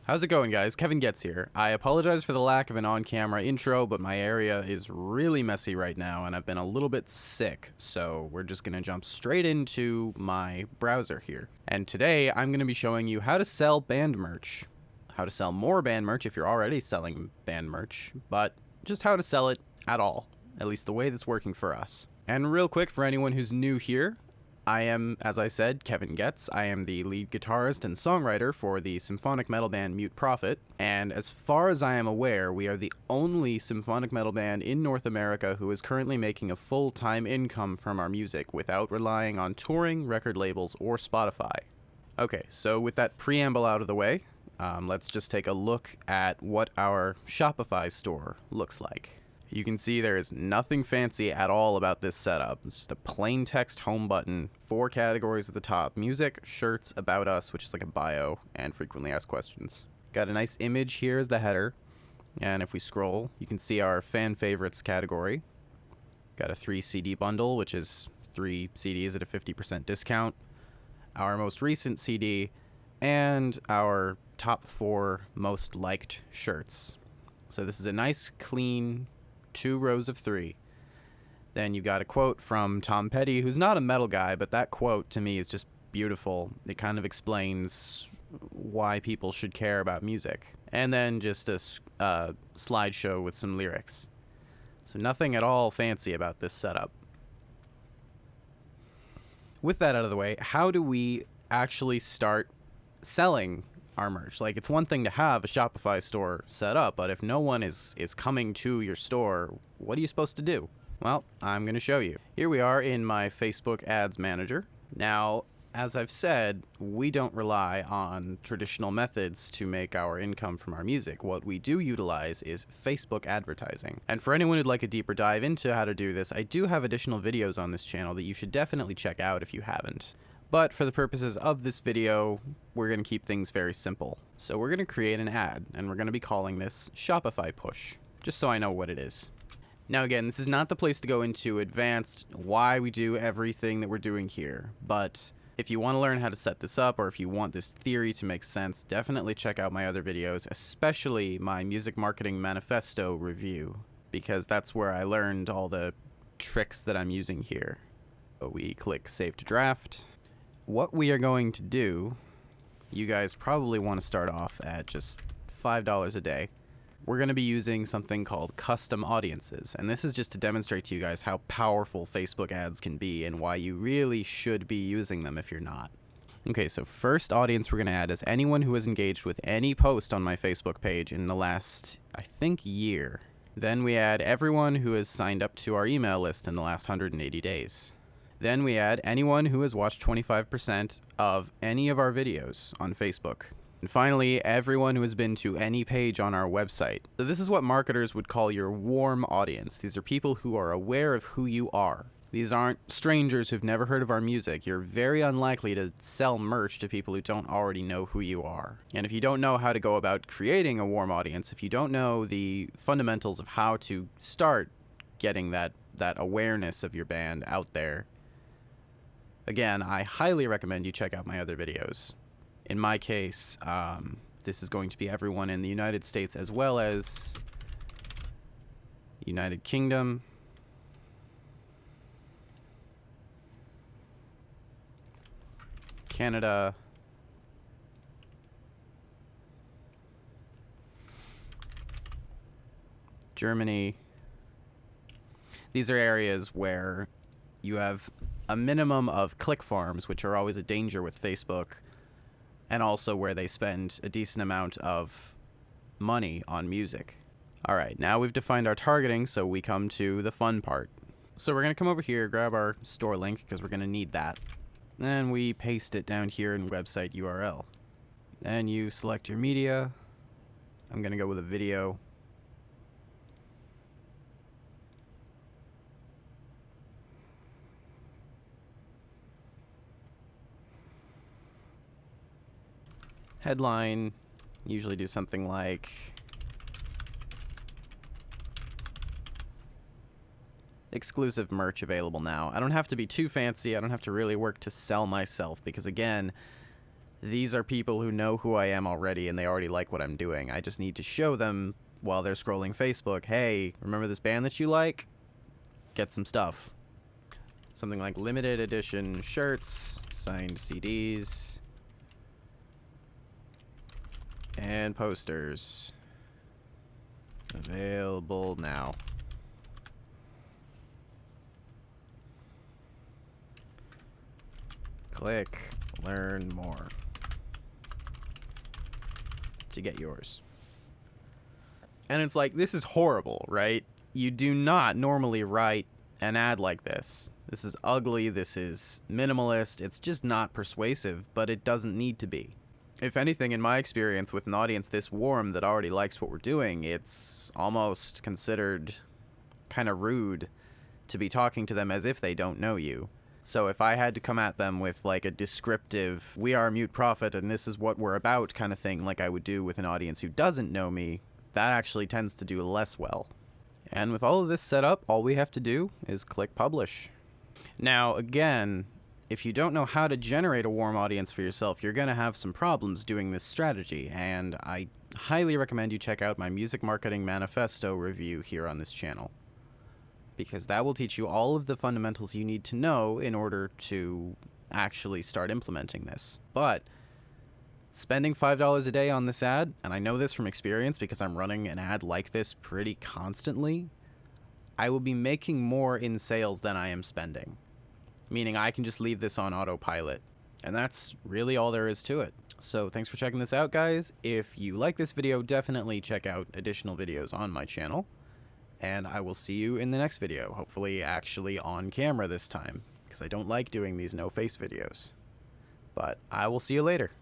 How's it going, guys? Kevin Getz here. I apologize for the lack of an on-camera intro, but my area is really messy right now and I've been a little bit sick, so we're just going to jump straight into my browser here. And today I'm going to be showing you how to sell band merch. How to sell more band merch if you're already selling band merch, but just how to sell it at all, at least the way that's working for us. And real quick, for anyone who's new here, I am, as I said, Kevin Getz. I am the lead guitarist and songwriter for the symphonic metal band Mute Prophet, and as far as I am aware, we are the only symphonic metal band in North America who is currently making a full-time income from our music without relying on touring, record labels, or Spotify. Okay, so with that preamble out of the way, let's just take a look at what our Shopify store looks like. You can see there is nothing fancy at all about this setup. It's just a plain text home button, 4 categories at the top: music, shirts, about us, which is like a bio, and frequently asked questions. Got a nice image here as the header, and if we scroll, you can see our fan favorites category. Got a 3 CD bundle, which is 3 CDs at a 50% discount, our most recent CD, and our top 4 most liked shirts. So this is a nice, clean 2 rows of 3. Then you've got a quote from Tom Petty, who's not a metal guy, but that quote to me is just beautiful. It kind of explains why people should care about music. And then just a slideshow with some lyrics. So nothing at all fancy about this setup. With that out of the way, how do we actually start selling our merch? Like, it's one thing to have a Shopify store set up, but if no one is coming to your store, what are you supposed to do? Well, I'm going to show you. Here we are in my Facebook Ads Manager. Now, as I've said, we don't rely on traditional methods to make our income from our music. What we do utilize is Facebook advertising. And for anyone who'd like a deeper dive into how to do this, I do have additional videos on this channel that you should definitely check out if you haven't. But for the purposes of this video, we're going to keep things very simple. So we're going to create an ad, and we're going to be calling this Shopify Push, just so I know what it is. Now again, this is not the place to go into advanced why we do everything that we're doing here, but if you want to learn how to set this up, or if you want this theory to make sense, definitely check out my other videos, especially my Music Marketing Manifesto review, because that's where I learned all the tricks that I'm using here. So we click Save to Draft. What we are going to do, you guys probably want to start off at just $5 a day. We're going to be using something called custom audiences, and this is just to demonstrate to you guys how powerful Facebook ads can be and why you really should be using them if you're not. Okay, so first audience we're going to add is anyone who has engaged with any post on my Facebook page in the last, I think, year. Then we add everyone who has signed up to our email list in the last 180 days. Then we add anyone who has watched 25% of any of our videos on Facebook. And finally, everyone who has been to any page on our website. So this is what marketers would call your warm audience. These are people who are aware of who you are. These aren't strangers who've never heard of our music. You're very unlikely to sell merch to people who don't already know who you are. And if you don't know how to go about creating a warm audience, if you don't know the fundamentals of how to start getting that awareness of your band out there, again, I highly recommend you check out my other videos. In my case, this is going to be everyone in the United States as well as United Kingdom, Canada, Germany. These are areas where you have a minimum of click farms, which are always a danger with Facebook, and also where they spend a decent amount of money on music. All right, now we've defined our targeting, so we come to the fun part. So we're going to come over here, grab our store link, because we're going to need that. Then we paste it down here in website URL. Then you select your media. I'm going to go with a video. Headline, usually do something like exclusive merch available now. I don't have to be too fancy. I don't have to really work to sell myself because, again, these are people who know who I am already and they already like what I'm doing. I just need to show them while they're scrolling Facebook, hey, remember this band that you like? Get some stuff. Something like limited edition shirts, signed CDs, and posters. Available now. Click learn more to get yours. And it's like, this is horrible, right? You do not normally write an ad like this. This is ugly, this is minimalist, it's just not persuasive, but it doesn't need to be. If anything, in my experience with an audience this warm that already likes what we're doing, it's almost considered kind of rude to be talking to them as if they don't know you. So if I had to come at them with like a descriptive, we are Mute Prophet and this is what we're about kind of thing, like I would do with an audience who doesn't know me, that actually tends to do less well. And with all of this set up, all we have to do is click publish. Now, again, if you don't know how to generate a warm audience for yourself, you're going to have some problems doing this strategy, and I highly recommend you check out my Music Marketing Manifesto review here on this channel, because that will teach you all of the fundamentals you need to know in order to actually start implementing this. But spending $5 a day on this ad, and I know this from experience because I'm running an ad like this pretty constantly, I will be making more in sales than I am spending. Meaning I can just leave this on autopilot. And that's really all there is to it. So thanks for checking this out, guys. If you like this video, definitely check out additional videos on my channel. And I will see you in the next video, hopefully actually on camera this time, because I don't like doing these no-face videos. But I will see you later.